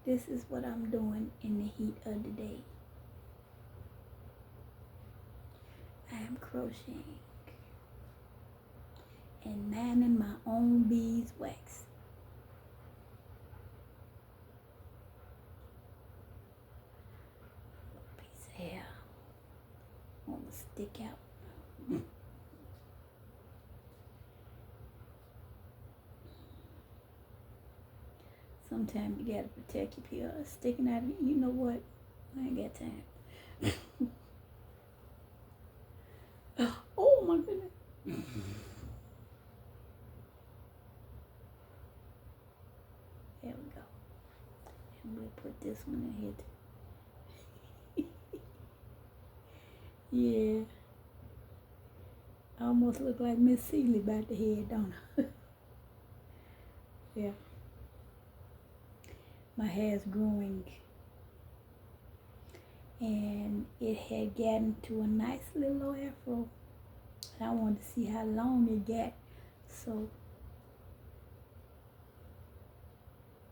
This is what I'm doing in the heat of the day. I am crocheting and minding my own beeswax. Piece of hair on the stick out. Sometimes you gotta protect your peel. Sticking out, you know what? I ain't got time. Oh my goodness. There we go. And we'll put this one in here too. Yeah. I almost look like Miss Seeley about the head, don't I? Yeah. My hair's growing. And it had gotten to a nice little afro. And I wanted to see how long it got. So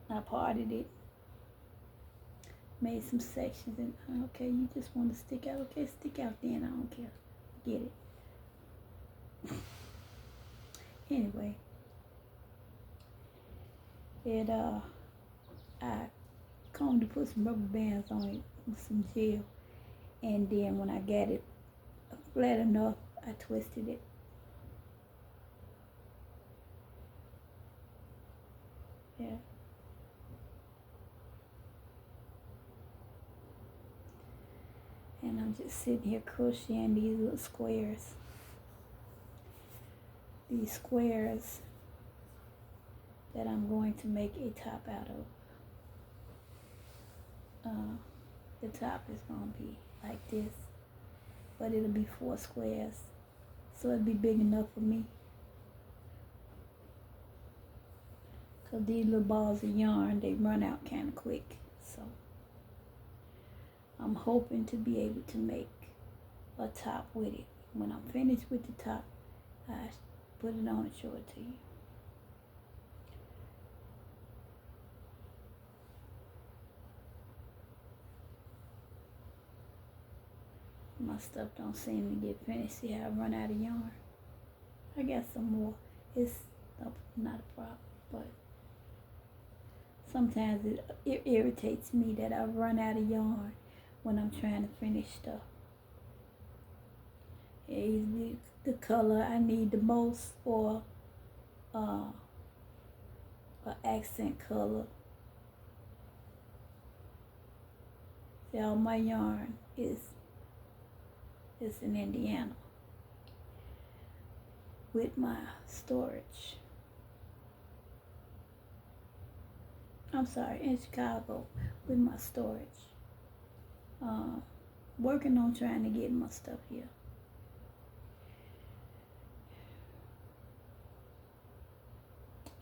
I parted it. Made some sections and okay, you just want to stick out. Okay, stick out then. I don't care. Get it. Anyway. I combed to put some rubber bands on it with some gel, and then when I got it flat enough, I twisted it. Yeah. And I'm just sitting here crocheting these little squares. These squares that I'm going to make a top out of. The top is going to be like this, but it'll be 4 squares, so it'll be big enough for me. Because these little balls of yarn, they run out kind of quick, so I'm hoping to be able to make a top with it. When I'm finished with the top, I put it on and show it to you. My stuff don't seem to get finished. See how I run out of yarn? I got some more. It's not a problem, but sometimes it irritates me that I run out of yarn when I'm trying to finish stuff. It's the color I need the most, or an accent color. See, all my yarn is in Indiana with my storage. I'm sorry, in Chicago with my storage. Working on trying to get my stuff here.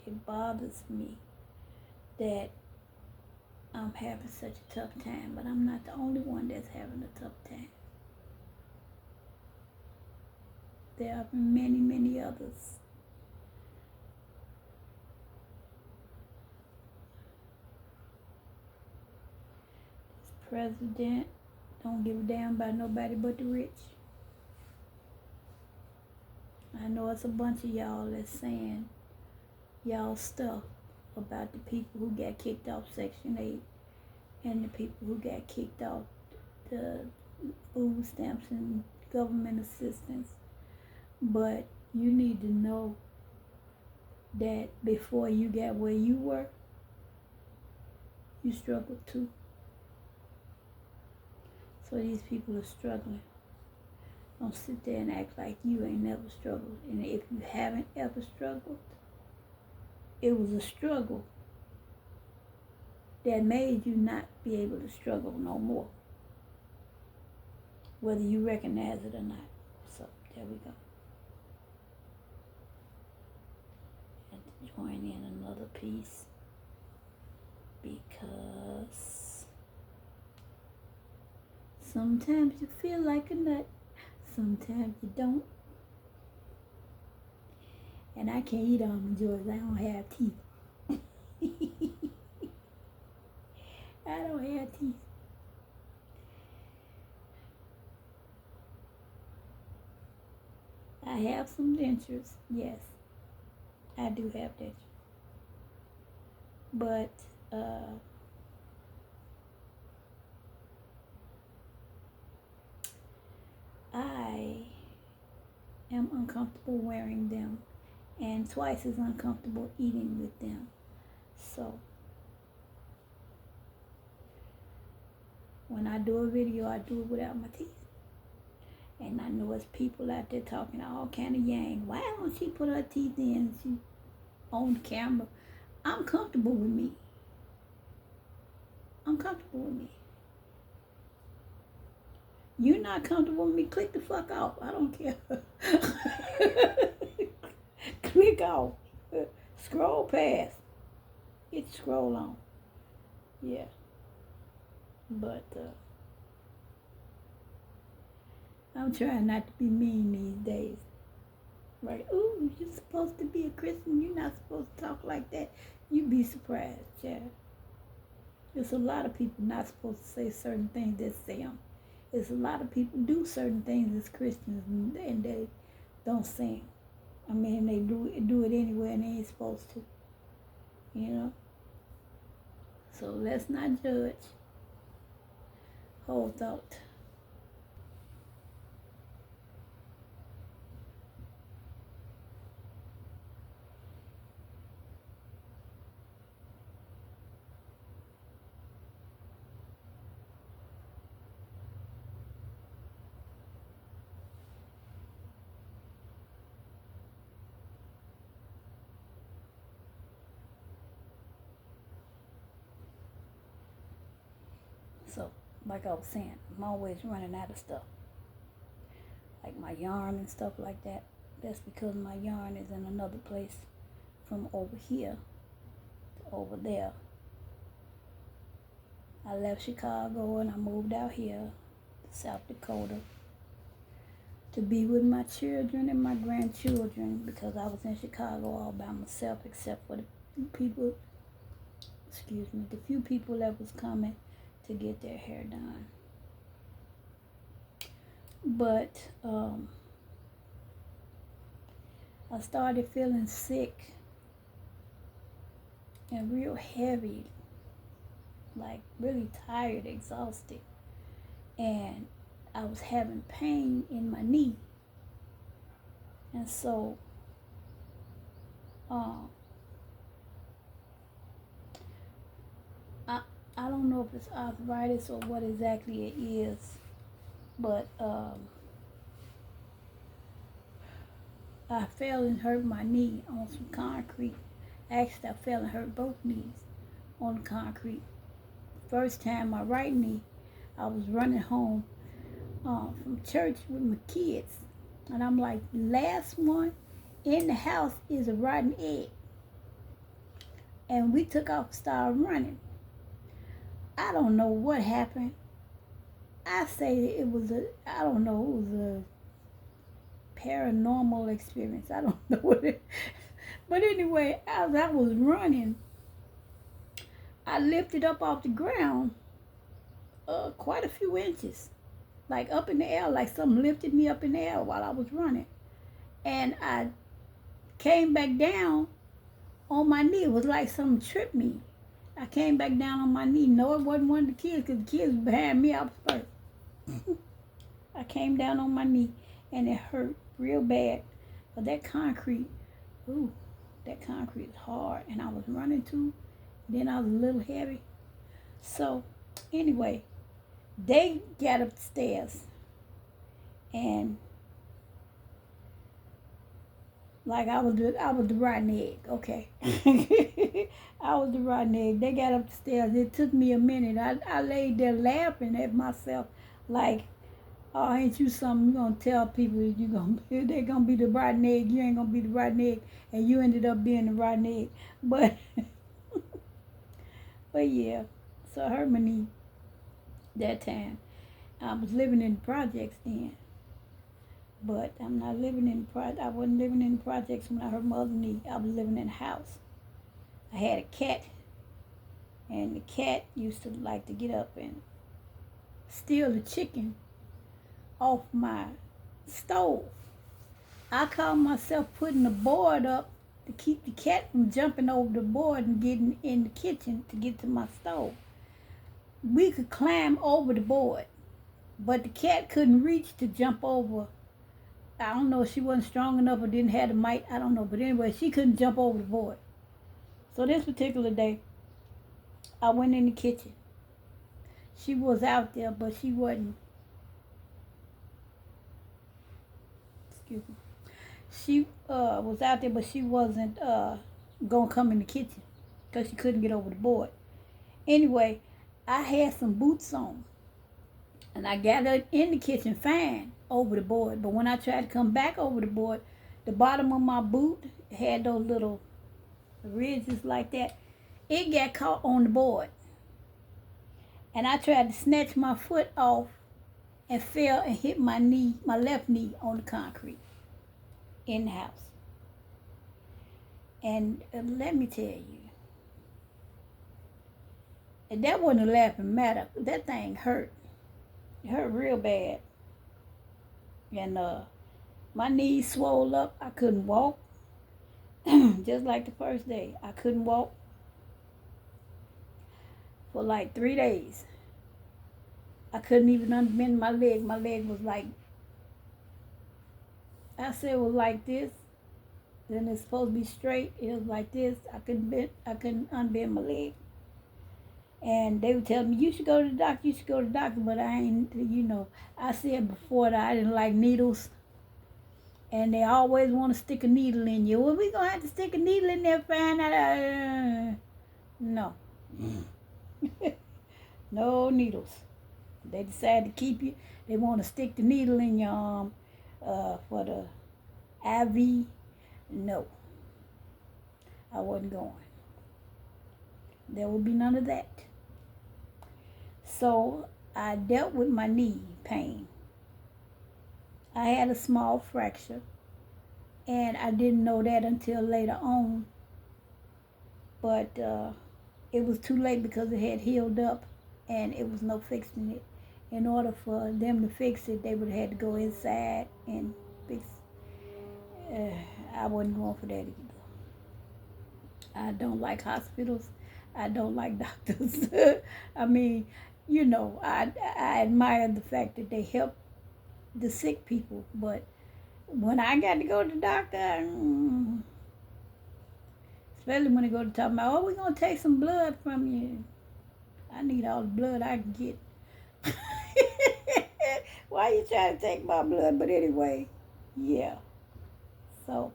It bothers me that I'm having such a tough time, but I'm not the only one that's having a tough time. There are many, many others. This president don't give a damn about nobody but the rich. I know it's a bunch of y'all that's saying y'all stuff about the people who got kicked off Section 8 and the people who got kicked off the food stamps and government assistance. But you need to know that before you got where you were, you struggled too. So these people are struggling. Don't sit there and act like you ain't never struggled. And if you haven't ever struggled, it was a struggle that made you not be able to struggle no more, whether you recognize it or not. So there we go. And to join in another piece because sometimes you feel like a nut, sometimes you don't. And I can't eat almond joys. I don't have teeth. don't have teeth. I have some dentures, yes. I do have dentures. But I am uncomfortable wearing them and twice as uncomfortable eating with them. So when I do a video, I do it without my teeth. And I know it's people out there talking all kind of yang. Why don't she put her teeth in? She on camera. I'm comfortable with me. I'm comfortable with me. You're not comfortable with me, click the fuck off. I don't care. Click off. Scroll past. It scroll on. Yeah. But I'm trying not to be mean these days. Right? Ooh, you're supposed to be a Christian. You're not supposed to talk like that. You'd be surprised, yeah. There's a lot of people not supposed to say certain things that say them. There's a lot of people do certain things as Christians and they don't say them. I mean, they do it anyway and they ain't supposed to. You know? So let's not judge. Whole thought. So, like I was saying, I'm always running out of stuff. Like my yarn and stuff like that. That's because my yarn is in another place from over here to over there. I left Chicago and I moved out here to South Dakota to be with my children and my grandchildren because I was in Chicago all by myself except for the people, the few people that was coming to get their hair done. But I started feeling sick and real heavy, like really tired, exhausted. And I was having pain in my knee. And so I don't know if it's arthritis or what exactly it is, but I fell and hurt my knee on some concrete. Actually, I fell and hurt both knees on the concrete. First time, my right knee, I was running home from church with my kids. And I'm like, last one in the house is a rotten egg. And we took off and started running. I don't know what happened. I say it was a paranormal experience. I don't know what it. But anyway, as I was running, I lifted up off the ground quite a few inches. Like up in the air, like something lifted me up in the air while I was running. And I came back down on my knee. It was like something tripped me. I came back down on my knee. No, it wasn't one of the kids because the kids were behind me. I was first. I came down on my knee and it hurt real bad. But that concrete is hard. And I was running too. Then I was a little heavy. So anyway, they got up the stairs and like I was the rotten egg, okay. I was the rotten egg. They got up the stairs. It took me a minute. I laid there laughing at myself like, oh, ain't you something? You gonna tell people that they're gonna be the rotten egg. You ain't gonna be the rotten egg, and you ended up being the rotten egg. But yeah, so I hurt my knee that time. I was living in projects then. But I'm not living in I wasn't living in projects when I hurt my other knee. I was living in a house. I had a cat And the cat used to like to get up and steal the chicken off my stove. I called myself putting the board up to keep the cat from jumping over the board and getting in the kitchen to get to my stove. We could climb over the board, but the cat couldn't reach to jump over. I don't know if she wasn't strong enough or didn't have the might. I don't know. But anyway, she couldn't jump over the board. So this particular day, I went in the kitchen. She was out there, but she wasn't. Excuse me. She was out there, but she wasn't gonna come in the kitchen because she couldn't get over the board. Anyway, I had some boots on, and I got her in the kitchen fine over the board. But when I tried to come back over the board, the bottom of my boot had those little ridges like that. It got caught on the board, and I tried to snatch my foot off and fell and hit my knee, my left knee, on the concrete in the house. And let me tell you, and that wasn't a laughing matter. That thing hurt. It hurt real bad. And my knees swelled up. I couldn't walk. Just like the first day. I couldn't walk for like 3 days. I couldn't even unbend my leg. My leg was like, I said it was like this. Then it's supposed to be straight. It was like this. I couldn't unbend my leg. And they would tell me, you should go to the doctor, you should go to the doctor. But I ain't, I said before that I didn't like needles. And they always want to stick a needle in you. Well, we going to have to stick a needle in there, find out. No. No needles. They decide to keep you. They want to stick the needle in your arm for the IV. No. I wasn't going. There will be none of that. So I dealt with my knee pain. I had a small fracture, and I didn't know that until later on. But it was too late because it had healed up, and it was no fixing it. In order for them to fix it, they would have had to go inside and fix it. I wasn't going for that either. I don't like hospitals. I don't like doctors. I mean, I admire the fact that they help the sick people, but when I got to go to the doctor, especially when they go to talk about, we're going to take some blood from you. I need all the blood I can get. Why you trying to take my blood? But anyway, yeah. So,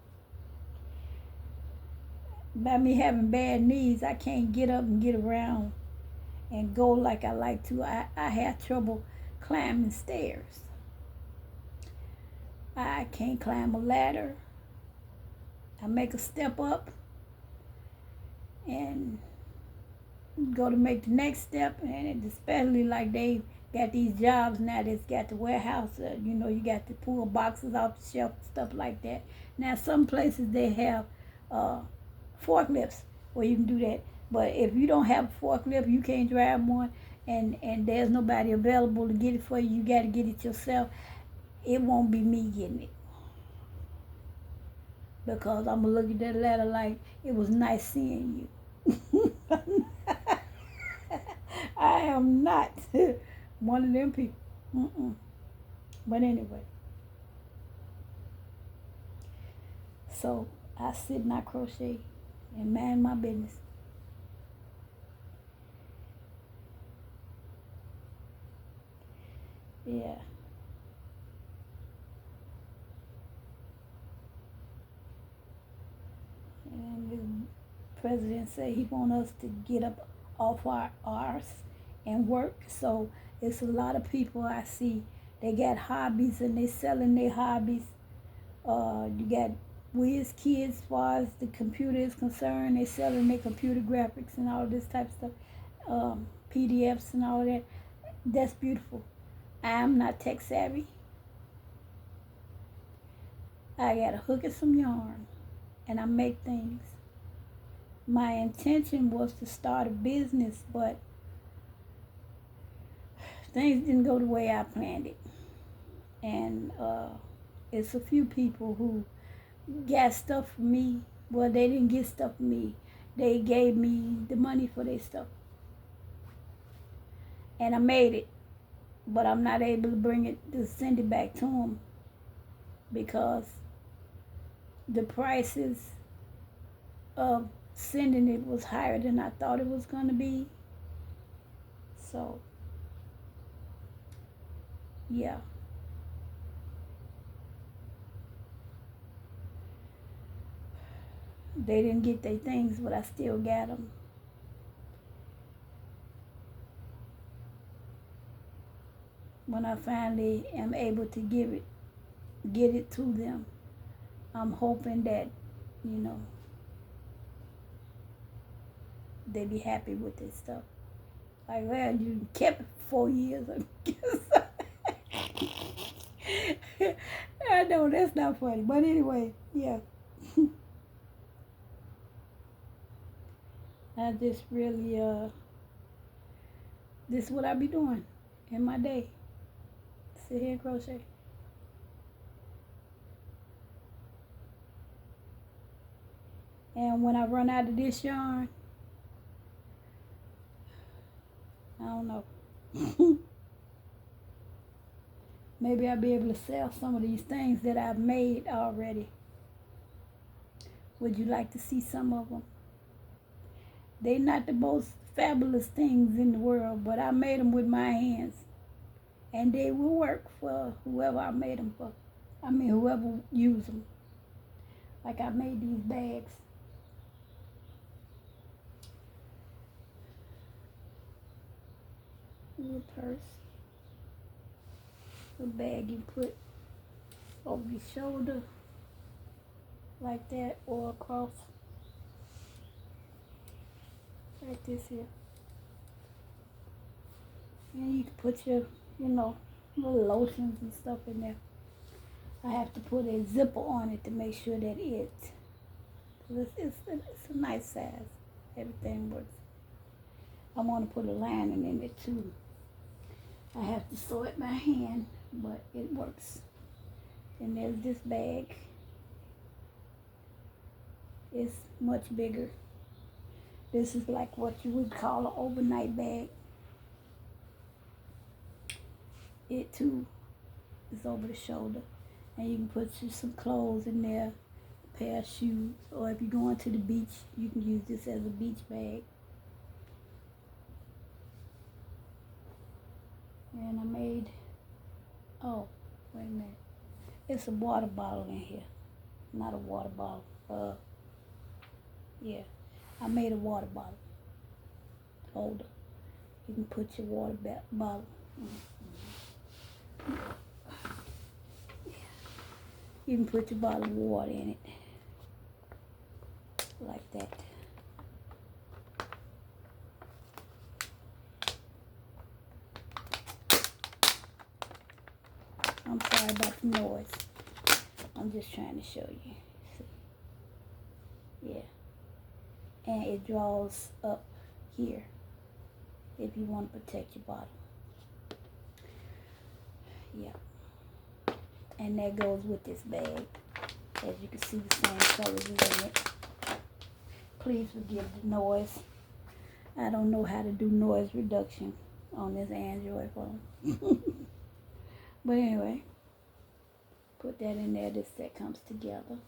by me having bad knees, I can't get up and get around and go like I like to. I have trouble climbing stairs. I can't climb a ladder. I make a step up and go to make the next step, and especially like they got these jobs now that's got the warehouse, you got to pull boxes off the shelf, stuff like that. Now some places they have forklifts where you can do that, but if you don't have a forklift, you can't drive one, and there's nobody available to get it for you, you got to get it yourself. It won't be me getting it, because I'm going to look at that ladder like it was nice seeing you. I am not one of them people. But anyway, so I sit and I crochet and mind my business. Yeah. And the president said he want us to get up off our arse and work. So it's a lot of people I see. They got hobbies and they selling their hobbies. You got whiz kids as far as the computer is concerned. They selling their computer graphics and all this type of stuff. PDFs and all that. That's beautiful. I'm not tech savvy. I got a hook and some yarn, and I make things. My intention was to start a business, but things didn't go the way I planned it. And it's a few people who got stuff for me. Well, they didn't get stuff for me. They gave me the money for their stuff. And I made it, but I'm not able to bring it to send it back to them because the prices of sending it was higher than I thought it was going to be. So, yeah. They didn't get their things, but I still got them. When I finally am able to get it to them, I'm hoping that, you know, they be happy with this stuff. Like, well, you kept it for 4 years. I know that's not funny, but anyway, yeah. I just really, this is what I be doing in my day. Sit here and crochet. And when I run out of this yarn, I don't know. Maybe I'll be able to sell some of these things that I've made already. Would you like to see some of them? They're not the most fabulous things in the world, but I made them with my hands. And they will work for whoever I made them for. I mean, whoever used them. Like I made these bags. Little purse. A bag you put over your shoulder like that, or across like this here. And you can put your, little lotions and stuff in there. I have to put a zipper on it to make sure that it's a nice size. Everything works. I want to put a lining in it too. I have to sew it by hand, but it works. And there's this bag. It's much bigger. This is like what you would call an overnight bag. It too is over the shoulder. And you can put some clothes in there, a pair of shoes, or if you're going to the beach, you can use this as a beach bag. And I made, oh, wait a minute. It's a water bottle in here. Not a water bottle. Yeah. I made a water bottle holder. You can put your water bottle. You can put your bottle of water in it. Like that. I'm sorry about the noise. I'm just trying to show you. See? Yeah. And it draws up here if you want to protect your bottle. Yeah. And that goes with this bag. As you can see, the same colors is in it. Please forgive the noise. I don't know how to do noise reduction on this Android phone. But anyway, put that in there. This set comes together.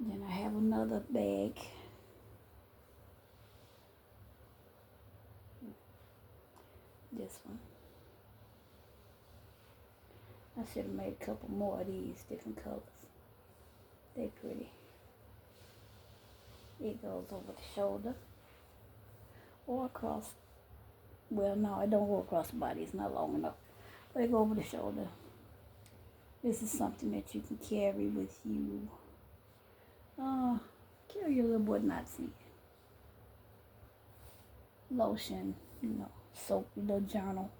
Then I have another bag. This one. I should have made a couple more of these different colors. They're pretty. It goes over the shoulder or across. Well, no, it don't go across the body. It's not long enough. But it go over the shoulder. This is something that you can carry with you. Carry your little boy not seeing. Lotion, soap, your little journal,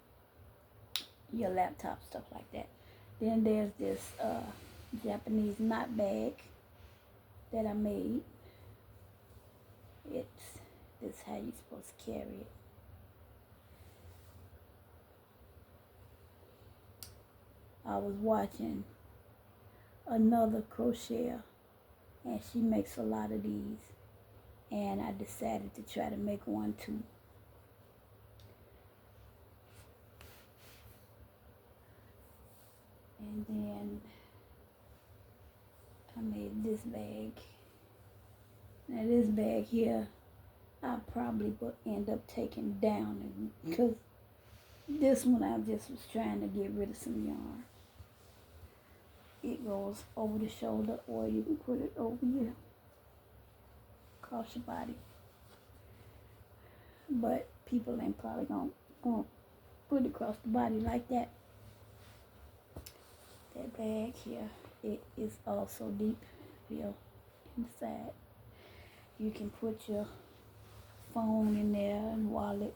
your laptop, stuff like that. Then there's this Japanese knot bag that I made. It's this how you're supposed to carry it. I was watching another crocheter, and she makes a lot of these, and I decided to try to make one too. And then I made this bag. Now this bag here, I probably would end up taking down because this one I just was trying to get rid of some yarn. It goes over the shoulder, or you can put it over here, across your body. But people ain't probably gonna put it across the body like that. That bag here, it is also deep here inside. You can put your phone in there and wallet,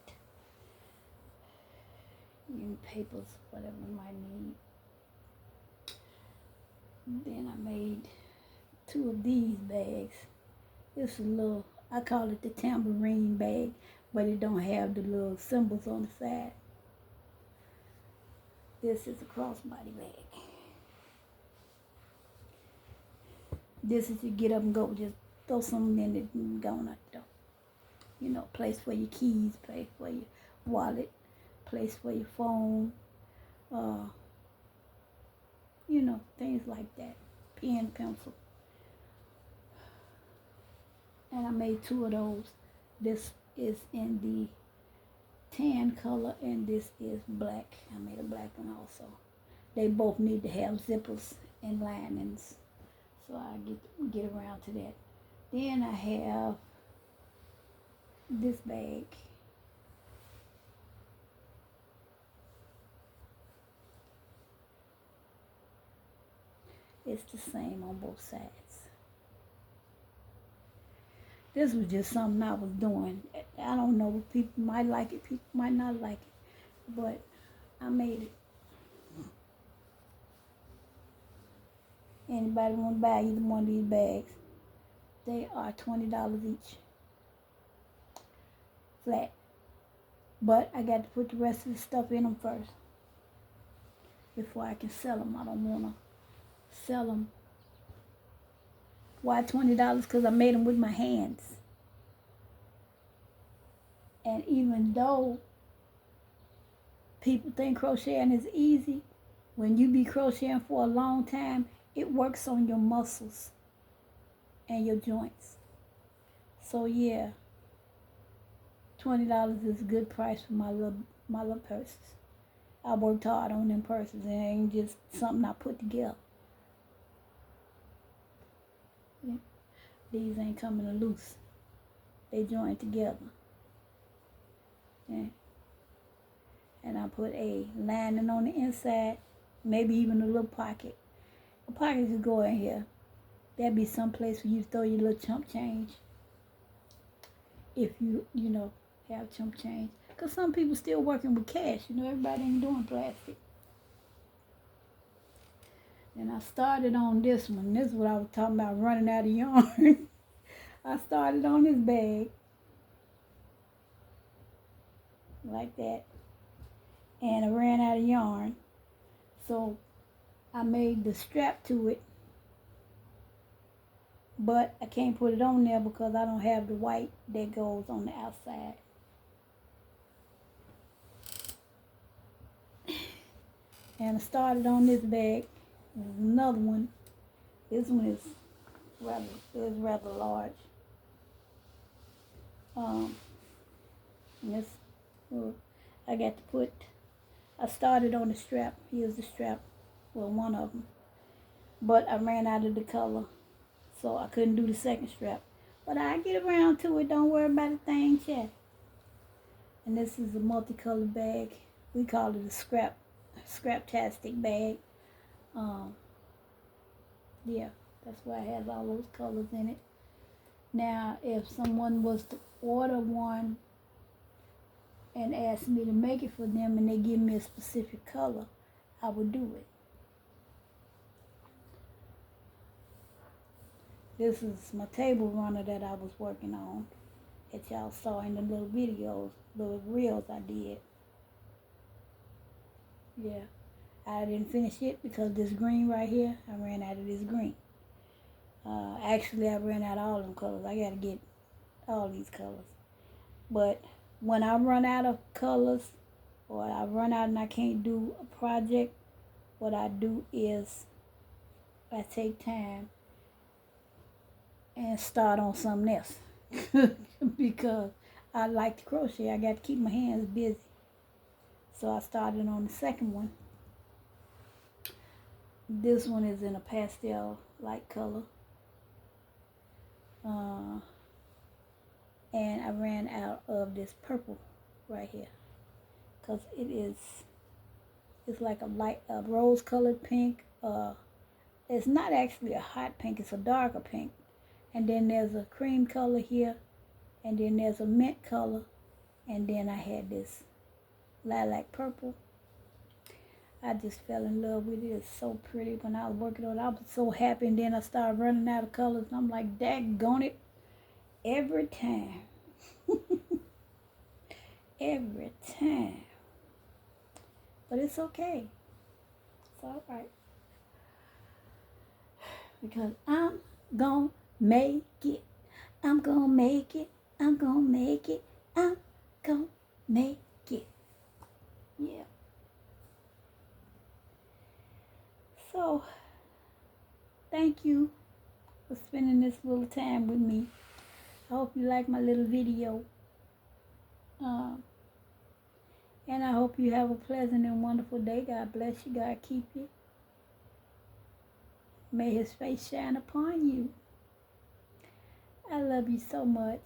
and papers, whatever you might need. Then I made 2 of these bags. It's a little, I call it the tambourine bag, but it don't have the little symbols on the side. This is a crossbody bag. This is to get up and go, just throw something in it and go out the door. You know, place for your keys, place for your wallet, place for your phone, you know, things like that. Pen, pencil. And I made 2 of those. This is in the tan color, and this is black. I made a black one also. They both need to have zippers and linings, so I get around to that. Then I have this bag. It's the same on both sides. This was just something I was doing. I don't know, people might like it, people might not like it, but I made it. Anybody want to buy either one of these bags? They are $20 each, flat. But I got to put the rest of the stuff in them first before I can sell them. I don't want to sell them. Why $20? Because I made them with my hands. And even though people think crocheting is easy, when you be crocheting for a long time, it works on your muscles and your joints. So yeah, $20 is a good price for my little purses. I worked hard on them purses. It ain't just something I put together. Yeah. These ain't coming loose. They joined together. Yeah. And I put a lining on the inside, maybe even a little pocket. A pocket could go in here. That'd be some place for you to throw your little chump change. If you know, have chump change. Because some people still working with cash. You know, everybody ain't doing plastic. And I started on this one. This is what I was talking about, running out of yarn. I started on this bag. Like that. And I ran out of yarn. So I made the strap to it. But I can't put it on there because I don't have the white that goes on the outside. And I started on this bag. There's another one. This one is rather large. This, I got to put. I started on the strap. Here's the strap. Well, one of them. But I ran out of the color, so I couldn't do the second strap. But I get around to it. Don't worry about a thing, chat. And this is a multicolored bag. We call it a scraptastic bag. Yeah, that's why it has all those colors in it. Now, if someone was to order one and ask me to make it for them and they give me a specific color, I would do it. This is my table runner that I was working on. that y'all saw in the little videos, little reels I did. Yeah, I didn't finish it because this green right here, I ran out of this green. Actually, I ran out of all them colors. I got to get all these colors. But when I run out of colors, or I run out and I can't do a project, what I do is I take time and start on something else. Because I like to crochet. I got to keep my hands busy. So I started on the second one. This one is in a pastel light color. And I ran out of this purple right here. Because it's like a rose colored pink. It's not actually a hot pink, it's a darker pink. And then there's a cream color here. And then there's a mint color. And then I had this lilac purple. I just fell in love with it. It's so pretty. When I was working on it, I was so happy. And then I started running out of colors. And I'm like, daggone it. Every time. Every time. But it's okay. It's all right. Because I'm gonna make it. I'm gonna make it. I'm gonna make it. I'm gonna make it. Yeah. So, thank you for spending this little time with me. I hope you like my little video. And I hope you have a pleasant and wonderful day. God bless you. God keep you. May his face shine upon you. I love you so much.